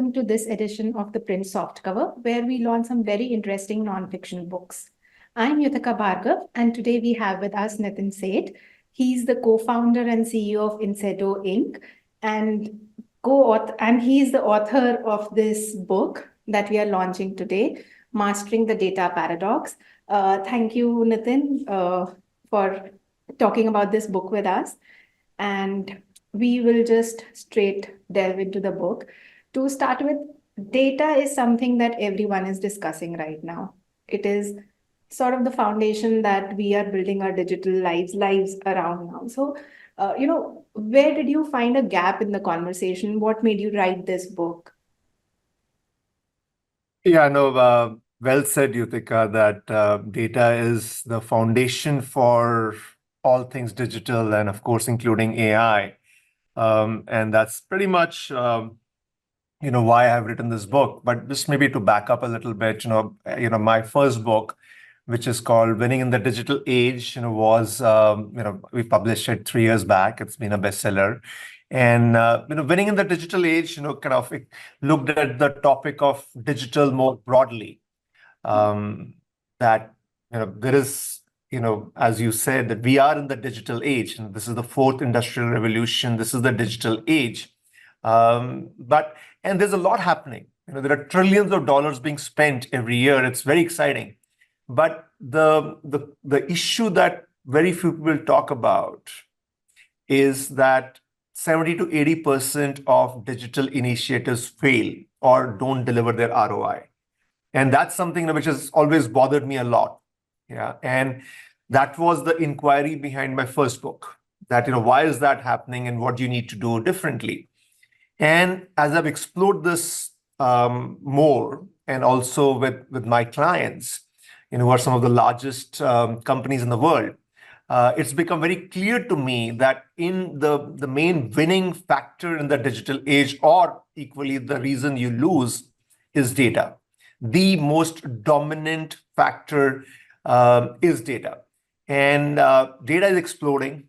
welcome to this edition of the Print Softcover, where we launch some very interesting non-fiction books. I'm Yuthika Bhargav, and today we have with us Nitin Seth. He's the co-founder and CEO of Inseto Inc. and he's the author of this book that we are launching today, Mastering the Data Paradox. Thank you, Nitin, for talking about this book with us. And we will just straight delve into the book. To start with, data is something that everyone is discussing right now. It is sort of the foundation that we are building our digital lives around now. So, where did you find a gap in the conversation? What made you write this book? Yeah, no, well said, Yuthika, that data is the foundation for all things digital and, of course, including AI. And that's pretty much, why I've written this book. But just maybe to back up a little bit, my first book, which is called Winning in the Digital Age, was, we published it 3 years back. It's been a bestseller. And, Winning in the Digital Age, it looked at the topic of digital more broadly. That, there is, as you said, that we are in the digital age, and this is the fourth industrial revolution. This is the digital age. And there's a lot happening. There are trillions of dollars being spent every year. It's very exciting. But the issue that very few people talk about is that 70 to 80% of digital initiatives fail or don't deliver their ROI. And that's something which has always bothered me a lot. Yeah. And that was the inquiry behind my first book, that, why is that happening and what do you need to do differently? And as I've explored this more, and also with my clients, who are some of the largest companies in the world, it's become very clear to me that in the main winning factor in the digital age, or equally the reason you lose, is data. The most dominant factor is data. And data is exploding.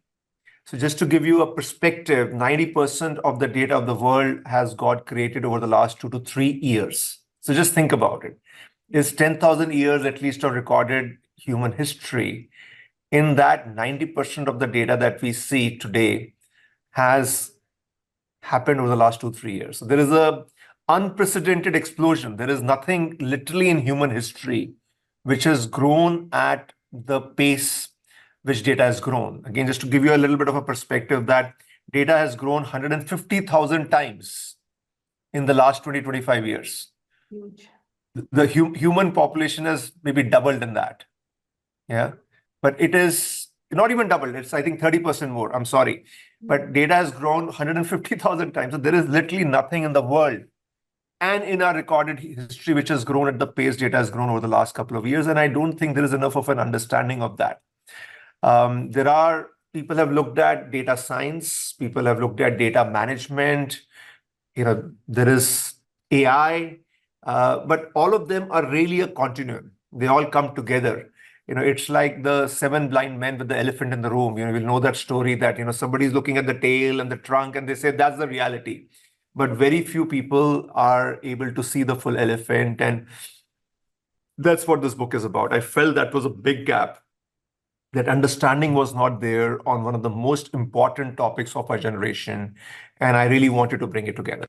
So just to give you a perspective, 90% of the data of the world has got created over the last 2 to 3 years. So just think about it. It's 10,000 years at least of recorded human history. In that, 90% of the data that we see today has happened over the last 2, 3 years. So there is a unprecedented explosion. There is nothing literally in human history which has grown at the pace which data has grown. Again, just to give you a little bit of a perspective, that data has grown 150,000 times in the last 20-25 years. Huge. The human population has maybe doubled in that. Yeah. But it is not even doubled. It's, I think, 30% more. I'm sorry. But data has grown 150,000 times. So there is literally nothing in the world and in our recorded history which has grown at the pace data has grown over the last couple of years. And I don't think there is enough of an understanding of that. People have looked at data science. People have looked at data management. There is AI. But all of them are really a continuum. They all come together. It's like the 7 blind men with the elephant in the room. We'll know that story that, somebody's looking at the tail and the trunk and they say that's the reality. But very few people are able to see the full elephant. And that's what this book is about. I felt that was a big gap. That understanding was not there on one of the most important topics of our generation. And I really wanted to bring it together.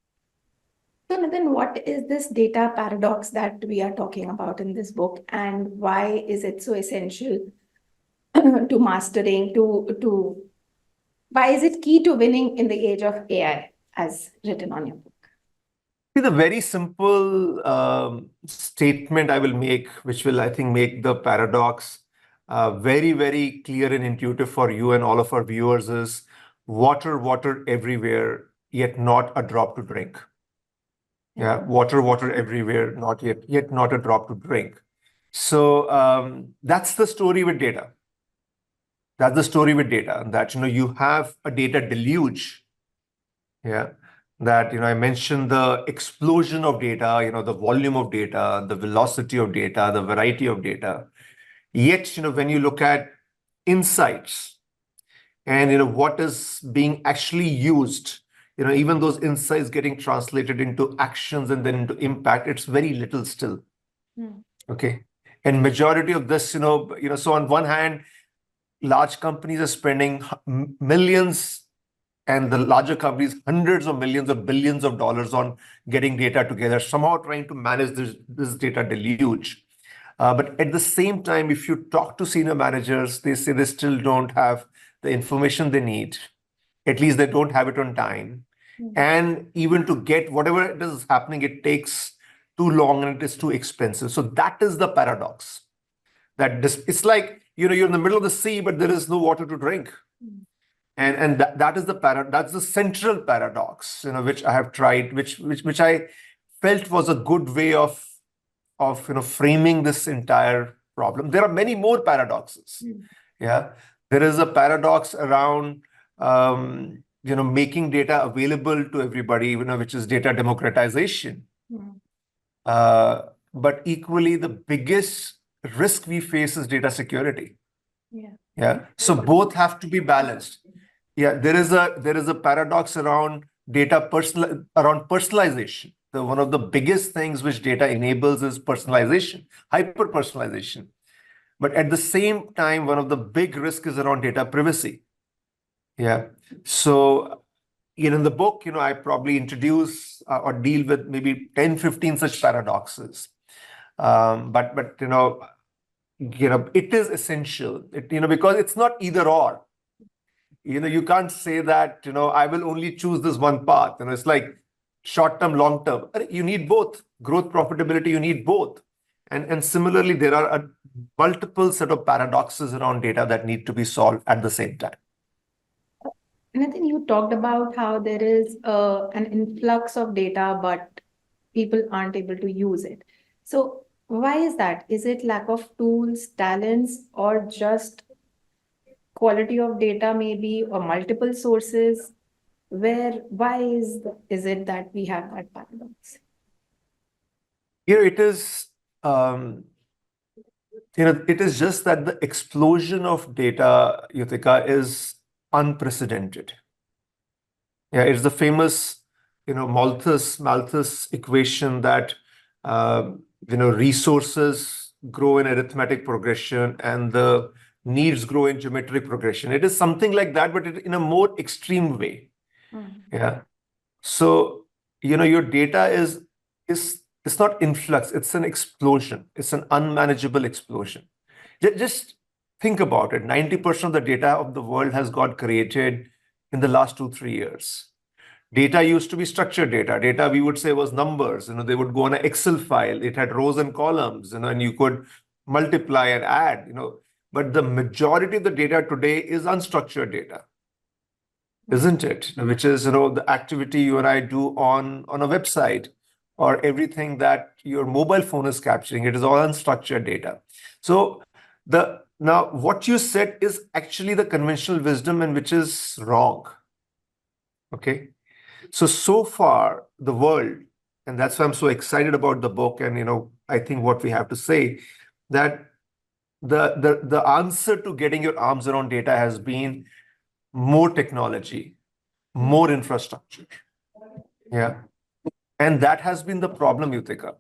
So, Nitin, what is this data paradox that we are talking about in this book, and why is it so essential to mastering, why is it key to winning in the age of AI, as written on your book? See, the very simple statement I will make, which will, I think, make the paradox very, very clear and intuitive for you and all of our viewers, is water, water everywhere, yet not a drop to drink. Yeah, water, water everywhere, yet not a drop to drink. So that's the story with data. That's the story with data. And that, you have a data deluge. Yeah. That, I mentioned the explosion of data, the volume of data, the velocity of data, the variety of data. Yet, when you look at insights and, what is being actually used even those insights getting translated into actions and then into impact, it's very little still. Okay. And majority of this, so on one hand, large companies are spending millions, and the larger companies, hundreds of millions or billions of dollars on getting data together, somehow trying to manage this data deluge. But at the same time, if you talk to senior managers, they say they still don't have the information they need. At least they don't have it on time. And even to get whatever it is happening, it takes too long and it is too expensive. So that is the paradox. It's like, you're in the middle of the sea, but there is no water to drink. And that is that's the central paradox, which I have tried, which I felt was a good way of framing this entire problem. There are many more paradoxes. Yeah, there is a paradox around making data available to everybody, which is data democratization. But equally, the biggest risk we face is data security. Yeah. So both have to be balanced. Yeah, there is a paradox around around personalization. One of the biggest things which data enables is personalization, hyper personalization. But at the same time, one of the big risks is around data privacy. Yeah. So in the book, I probably introduce or deal with maybe 10, 15 such paradoxes. But it is essential, because it's not either or. You can't say that, I will only choose this one path. It's like short term, long term. You need both. Growth, profitability, you need both. And similarly, there are a multiple set of paradoxes around data that need to be solved at the same time. Nitin, you talked about how there is an influx of data, but people aren't able to use it. So why is that? Is it lack of tools, talents, or just quality of data maybe, or multiple sources? Why is it that we have that paradox? It is it is just that the explosion of data, Yutika, is unprecedented. Yeah, it's the famous, Malthus equation that resources grow in arithmetic progression and the needs grow in geometric progression. It is something like that, but in a more extreme way. Yeah. So, your data is it's not influx, it's an explosion. It's an unmanageable explosion. Just think about it. 90% of the data of the world has got created in the last 2-3 years. Data used to be structured data. Data, we would say, was numbers. They would go on an Excel file. It had rows and columns, and you could multiply and add, But the majority of the data today is unstructured data, isn't it? Which is, the activity you and I do on a website, or everything that your mobile phone is capturing. It is all unstructured data. So now what you said is actually the conventional wisdom, and which is wrong. Okay. So far, the world, and that's why I'm so excited about the book, and I think what we have to say, that the answer to getting your arms around data has been more technology, more infrastructure. Yeah. And that has been the problem, Yutika,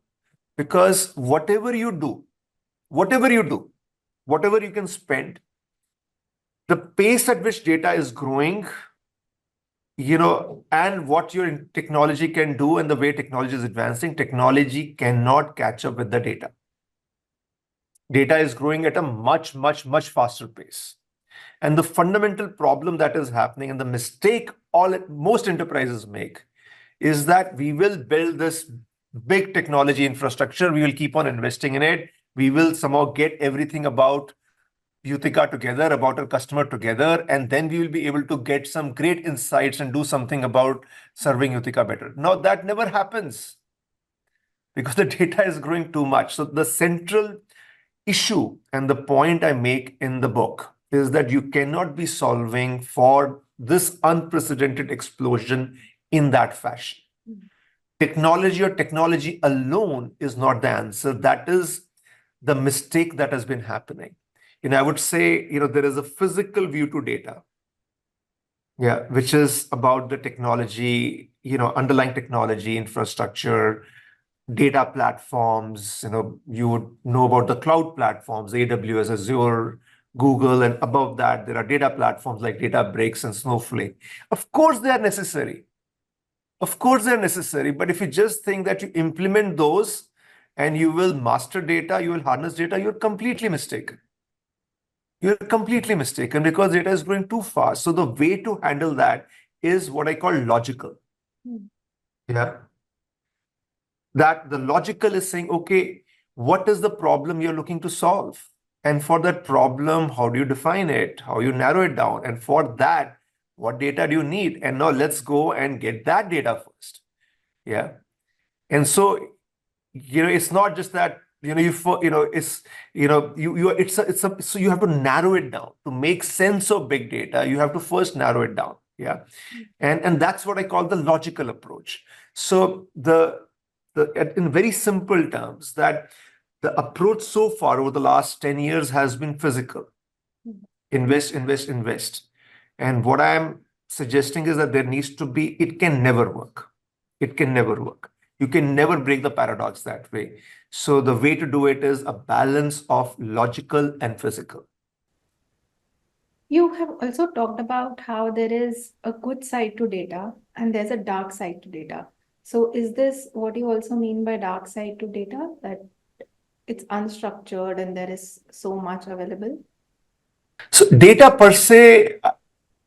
because whatever you do, whatever you can spend, the pace at which data is growing, and what your technology can do and the way technology is advancing, technology cannot catch up with the data. Data is growing at a much, much, much faster pace. And the fundamental problem that is happening, and the mistake most enterprises make, is that we will build this big technology infrastructure. We will keep on investing in it. We will somehow get everything about Yutika together, about our customer together, and then we will be able to get some great insights and do something about serving Yutika better. Now, that never happens because the data is growing too much. So the central issue and the point I make in the book is that you cannot be solving for this unprecedented explosion in that fashion. Technology or technology alone is not the answer. That is the mistake that has been happening. I would say, there is a physical view to data. Yeah, which is about the technology, underlying technology, infrastructure, data platforms. You would know about the cloud platforms, AWS, Azure, Google, and above that, there are data platforms like Databricks and Snowflake. Of course, they are necessary. Of course, they're necessary. But if you just think that you implement those and you will master data, you will harness data, you're completely mistaken. You're completely mistaken because data is growing too fast. So the way to handle that is what I call logical. Yeah. That the logical is saying, okay, what is the problem you're looking to solve? And for that problem, how do you define it? How you narrow it down? And for that, what data do you need? And now let's go and get that data first. Yeah. And so, it's not just that, it's, so you have to narrow it down to make sense of big data. You have to first narrow it down. Yeah. And that's what I call the logical approach. So in very simple terms, that the approach so far over the last 10 years has been physical. Invest, invest, invest. And what I'm suggesting is that there needs to be, it can never work. It can never work. You can never break the paradox that way. So the way to do it is a balance of logical and physical. You have also talked about how there is a good side to data and there's a dark side to data. So is this what you also mean by dark side to data, that it's unstructured and there is so much available? So data per se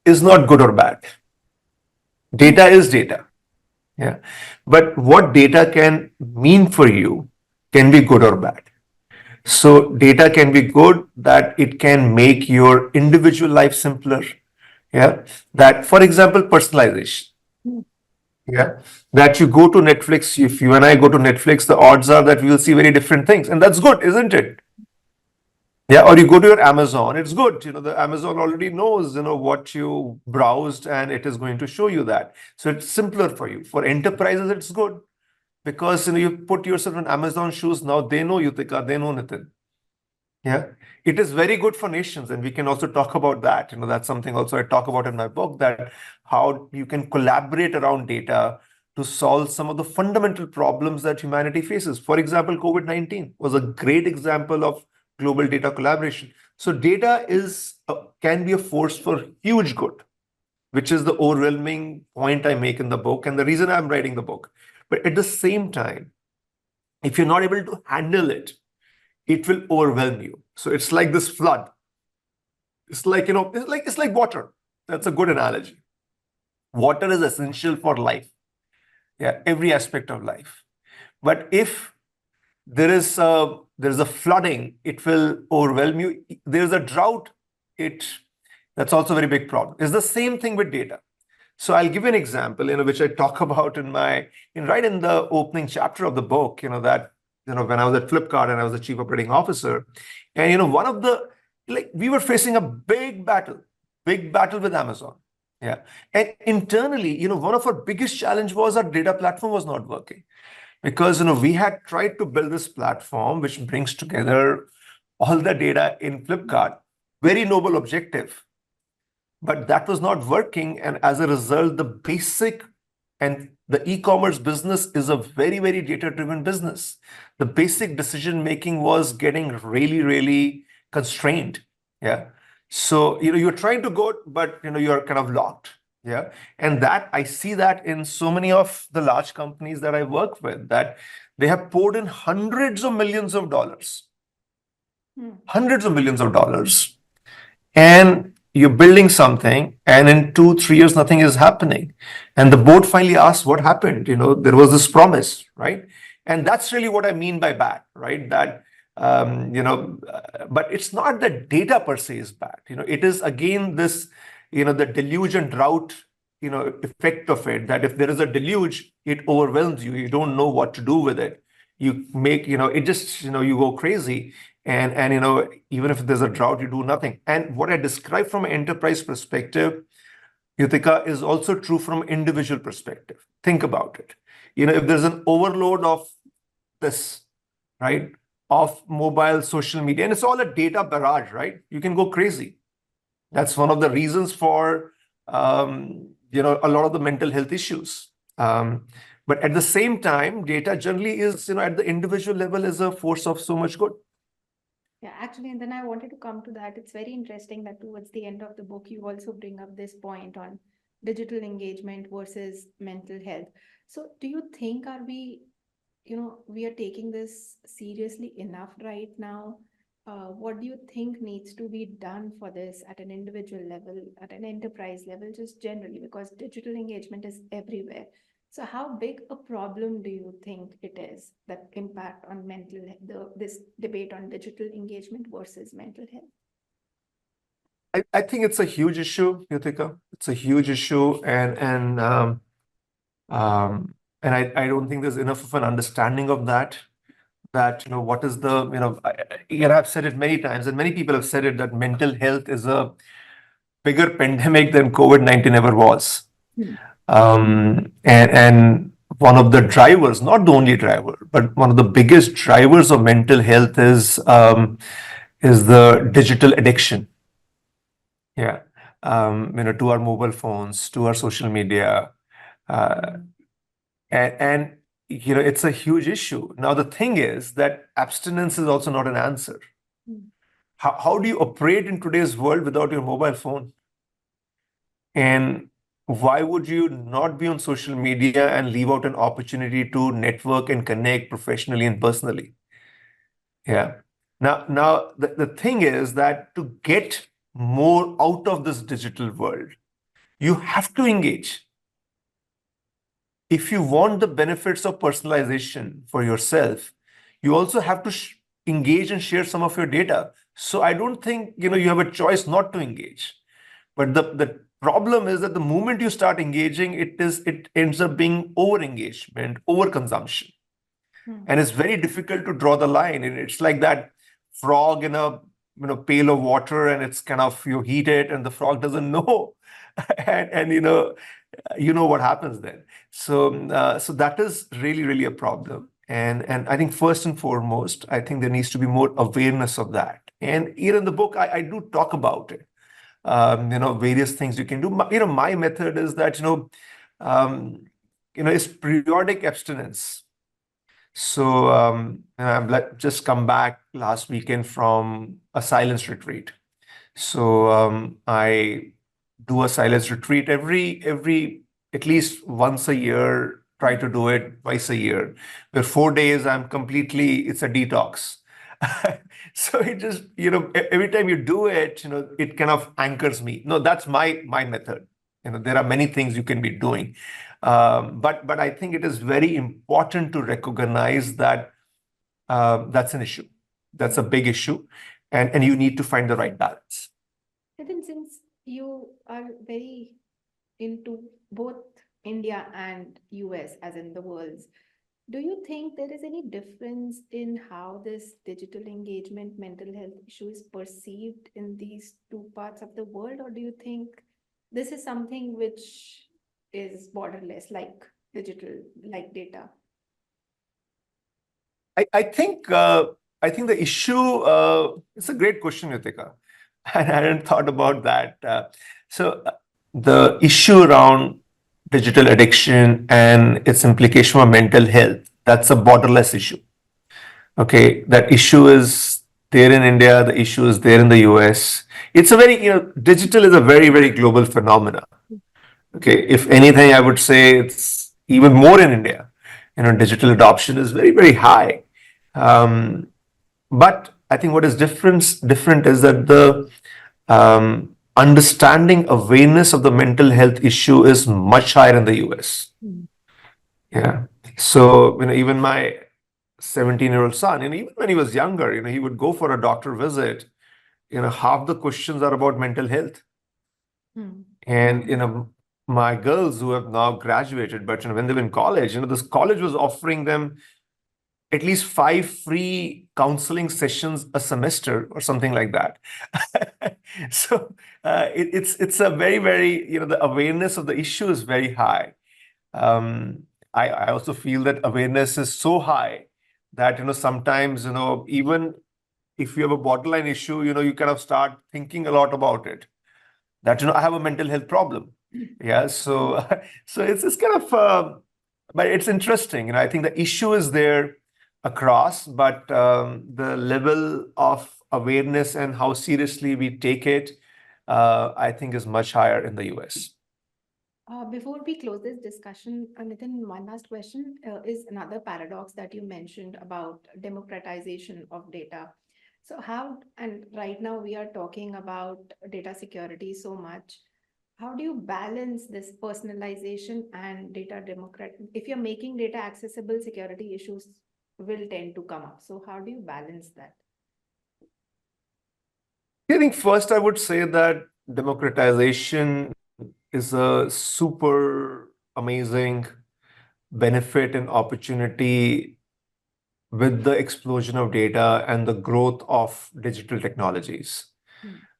is not good or bad. Data is data. Yeah. But what data can mean for you can be good or bad. So data can be good, that it can make your individual life simpler. Yeah. That, for example, personalization. Yeah. That you go to Netflix, if you and I go to Netflix, the odds are that we will see very different things. And that's good, isn't it? Yeah, or you go to your Amazon, it's good. The Amazon already knows, what you browsed and it is going to show you that. So it's simpler for you. For enterprises, it's good because, you put yourself in Amazon shoes. Now they know Yutika, they know Nitin. Yeah. It is very good for nations. And we can also talk about that. That's something also I talk about in my book, that how you can collaborate around data to solve some of the fundamental problems that humanity faces. For example, COVID-19 was a great example of global data collaboration. So data can be a force for huge good, which is the overwhelming point I make in the book and the reason I'm writing the book. But at the same time, if you're not able to handle it, it will overwhelm you. So it's like this flood. It's like, it's like water. That's a good analogy. Water is essential for life. Yeah, every aspect of life. But if there's a flooding, it will overwhelm you. There's a drought, that's also a very big problem. It's the same thing with data. So I'll give you an example, which I talk about right in the opening chapter of the book, that, when I was at Flipkart and I was the chief operating officer, and, one of the, we were facing a big battle with Amazon. Yeah. And internally, one of our biggest challenge was our data platform was not working. Because we had tried to build this platform which brings together all the data in Flipkart, very noble objective, but that was not working. And as a result, the e-commerce business is a very, very data-driven business. The basic decision making was getting really, really constrained. Yeah. So you're trying to go, but you're kind of locked. Yeah. And that I see that in so many of the large companies that I work with, that they have poured in hundreds of millions of dollars, hundreds of millions of dollars, and you're building something, and in 2, 3 years, nothing is happening. And the board finally asks, what happened? There was this promise, right? And that's really what I mean by bad, right? That, but it's not that data per se is bad. It is again this, the deluge and drought, effect of it, that if there is a deluge, it overwhelms you. You don't know what to do with it. You make, it just, you go crazy. And even if there's a drought, you do nothing. And what I describe from an enterprise perspective, Yutika, is also true from an individual perspective. Think about it. If there's an overload of this, right, of mobile social media, and it's all a data barrage, right? You can go crazy. That's one of the reasons for a lot of the mental health issues. But at the same time, data generally is, at the individual level, is a force of so much good. Yeah, actually, and then I wanted to come to that. It's very interesting that towards the end of the book, you also bring up this point on digital engagement versus mental health. So, do you think are we, we are taking this seriously enough right now? What do you think needs to be done for this at an individual level, at an enterprise level, just generally, because digital engagement is everywhere. So how big a problem do you think it is, that impact on this debate on digital engagement versus mental health? I think it's a huge issue, Yutika. It's a huge issue, and I don't think there's enough of an understanding of that. That what is the I've said it many times, and many people have said it, that mental health is a bigger pandemic than COVID-19 ever was. Hmm. And one of the drivers, not the only driver, but one of the biggest drivers of mental health is the digital addiction. Yeah. To our mobile phones, to our social media, uh, and it's a huge issue. Now the thing is that abstinence is also not an answer. Hmm. How do you operate in today's world without your mobile phone? And why would you not be on social media and leave out an opportunity to network and connect professionally and personally? Yeah. Now the thing is that to get more out of this digital world, you have to engage. If you want the benefits of personalization for yourself, you also have to engage and share some of your data. So I don't think you have a choice not to engage. But the problem is that the moment you start engaging, it ends up being over engagement, over consumption. Hmm. And it's very difficult to draw the line. And it's like that frog in a pail of water, and it's kind of, you heat it and the frog doesn't know. And what happens then. So that is really, really a problem. And I think first and foremost, I think there needs to be more awareness of that. And here in the book, I do talk about it. Various things you can do. My method is that, is periodic abstinence. So, I've just come back last weekend from a silence retreat. So, I do a silence retreat every at least once a year. Try to do it twice a year. Where 4 days it's a detox. So it just every time you do it, it kind of anchors me. No, that's my method. There are many things you can be doing, but I think it is very important to recognize that that's an issue. That's a big issue, and you need to find the right balance. Nitin, since you are very into both India and US, as in the worlds, do you think there is any difference in how this digital engagement mental health issue is perceived in these two parts of the world? Or do you think this is something which is borderless, like digital, like data? I think the issue. It's a great question, Yutika, and I hadn't thought about that. So the issue around digital addiction and its implication for mental health, that's a borderless issue. Okay, that issue is there in India. The issue is there in the US. It's a very digital is a very, very global phenomena. Okay, if anything, I would say it's even more in India. Digital adoption is very, very high. Um, but I think what is different is that the understanding awareness of the mental health issue is much higher in the US. Hmm. Yeah. So even my 17-year-old son, even when he was younger, he would go for a doctor visit. Half the questions are about mental health. Hmm. And my girls who have now graduated, but when they were in college, this college was offering them at least 5 free counseling sessions a semester or something like that. So it's a very, very, the awareness of the issue is very high. I also feel that awareness is so high that sometimes even if you have a borderline issue, you kind of start thinking a lot about it. that I have a mental health problem. Yeah, so so it's kind of but it's interesting. I think the issue is there across, but the level of awareness and how seriously we take it, I think, is much higher in the US. Before we close this discussion, Nitin, one last question is another paradox that you mentioned about democratization of data. So how, and right now we are talking about data security so much. How do you balance this personalization and data democrat? If you're making data accessible, security issues will tend to come up. So how do you balance that? I think first I would say that democratization is a super amazing benefit and opportunity with the explosion of data and the growth of digital technologies.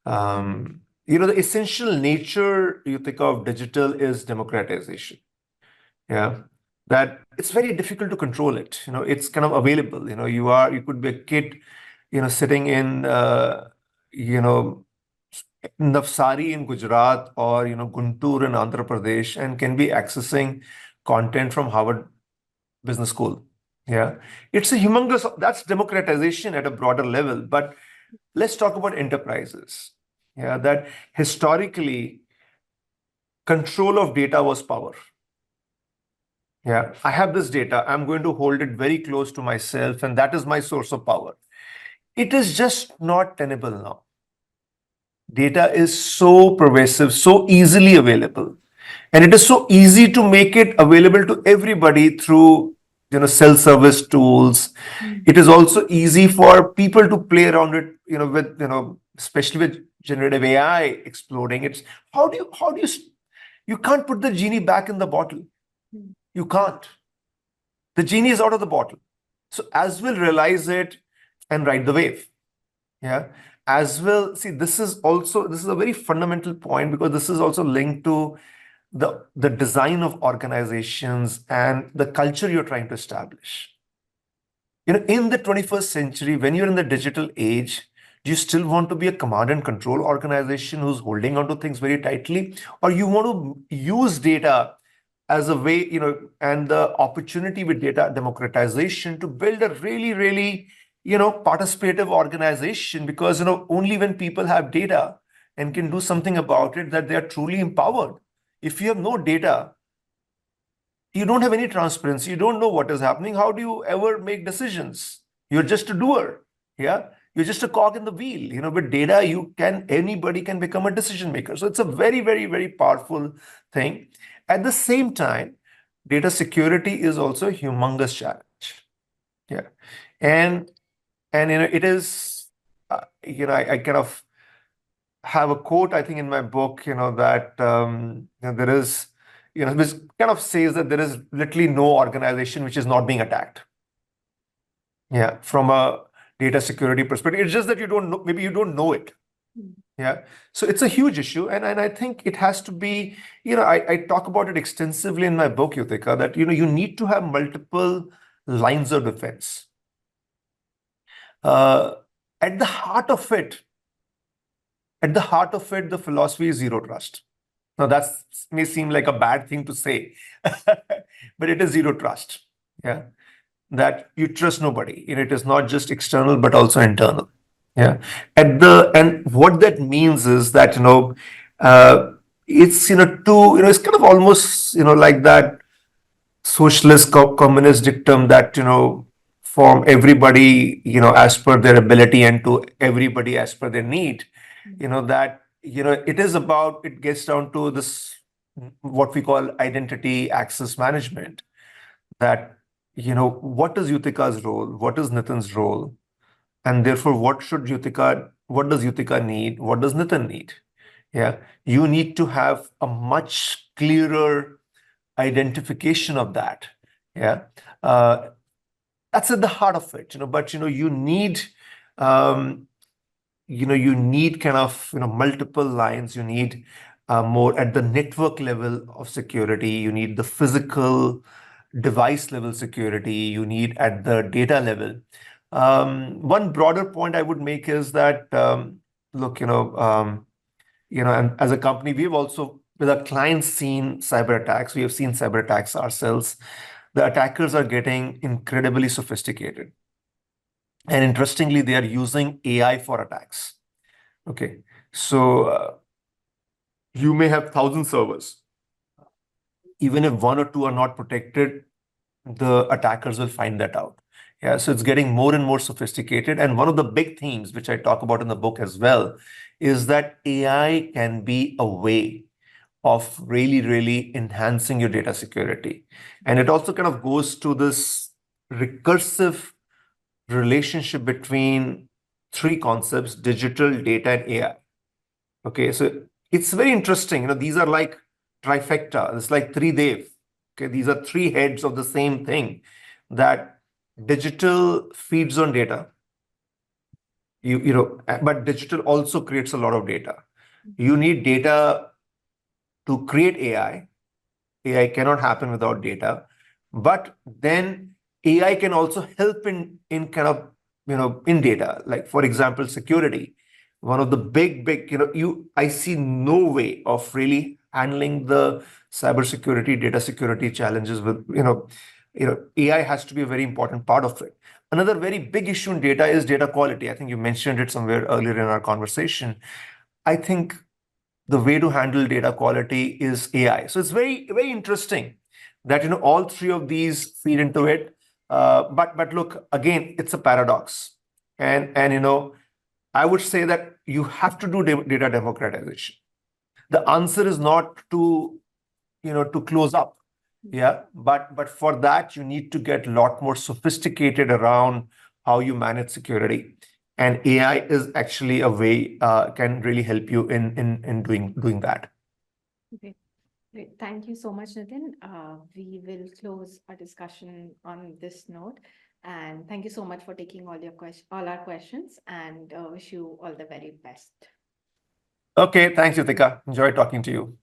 The essential nature, you think of digital, is democratization. Yeah. That it's very difficult to control it. It's kind of available. You could be a kid, sitting in, you know, Navsari in Gujarat or, Guntur in Andhra Pradesh and can be accessing content from Harvard Business School. Yeah. It's a humongous, that's democratization at a broader level. But let's talk about enterprises. Yeah. That historically, control of data was power. Yeah. I have this data. I'm going to hold it very close to myself, and that is my source of power. It is just not tenable now. Data is so pervasive, so easily available, and it is so easy to make it available to everybody through self-service tools. It is also easy for people to play around it, with especially with generative AI exploding. It's you can't put the genie back in the bottle. You can't. The genie is out of the bottle. So as we'll realize it and ride the wave. Yeah. As well, see, this is a very fundamental point, because this is also linked to the design of organizations and the culture you're trying to establish. In the 21st century, when you're in the digital age, do you still want to be a command and control organization who's holding onto things very tightly? Or you want to use data as a way, and the opportunity with data democratization to build a really, really, participative organization, because, only when people have data and can do something about it that they are truly empowered. If you have no data, you don't have any transparency, you don't know what is happening. How do you ever make decisions? You're just a doer. Yeah. You're just a cog in the wheel. With data, anybody can become a decision maker. So it's a very, very, very powerful thing. At the same time, data security is also a humongous challenge. Yeah. And it is, I kind of have a quote, I think, in my book, that there is, which kind of says that there is literally no organization which is not being attacked. Yeah, from a data security perspective. It's just that you don't know, maybe you don't know it. Yeah. So it's a huge issue. And I think it has to be, I talk about it extensively in my book, Yutika, that, you need to have multiple lines of defense. At the heart of it, the philosophy is zero trust. Now, that may seem like a bad thing to say, but it is zero trust. Yeah. That you trust nobody. It is not just external, but also internal. Yeah. And what that means is that, it's, it's kind of almost, like that socialist communist dictum that, from everybody, as per their ability, and to everybody as per their need, that, it gets down to this, what we call identity access management, that, what is Yutika's role? What is Nitin's role? And therefore, what does Yutika need? What does Nitin need? Yeah. You need to have a much clearer identification of that. Yeah. That's at the heart of it, but, you need, you need kind of, multiple lines. You need more at the network level of security. You need the physical device level security. You need at the data level. One broader point I would make is that, look, And as a company, we've also, with our clients, seen cyber attacks. We have seen cyber attacks ourselves. The attackers are getting incredibly sophisticated. And interestingly, they are using AI for attacks. Okay. So you may have 1,000 servers. Even if one or two are not protected, the attackers will find that out. Yeah, so it's getting more and more sophisticated. And one of the big themes, which I talk about in the book as well, is that AI can be a way of really, really enhancing your data security. And it also kind of goes to this recursive relationship between three concepts: digital, data, and AI. Okay, so it's very interesting. These are like trifecta. It's like three Dev. Okay, these are three heads of the same thing. That digital feeds on data. But digital also creates a lot of data. You need data to create AI. AI cannot happen without data. But then AI can also help in kind of in data. Like for example, security. One of the big I see no way of really handling the cybersecurity, data security challenges with AI has to be a very important part of it. Another very big issue in data is data quality. I think you mentioned it somewhere earlier in our conversation. I think the way to handle data quality is AI. So it's very, very interesting that all three of these feed into it. But look, again, it's a paradox. And I would say that you have to do data democratization. The answer is not to close up. Yeah, but for that you need to get a lot more sophisticated around how you manage security, and AI is actually a way can really help you in doing that. Okay. Great. Thank you so much, Nitin. We will close our discussion on this note. And thank you so much for taking all our questions, and wish you all the very best. Okay, thanks, Yutika. Enjoy talking to you.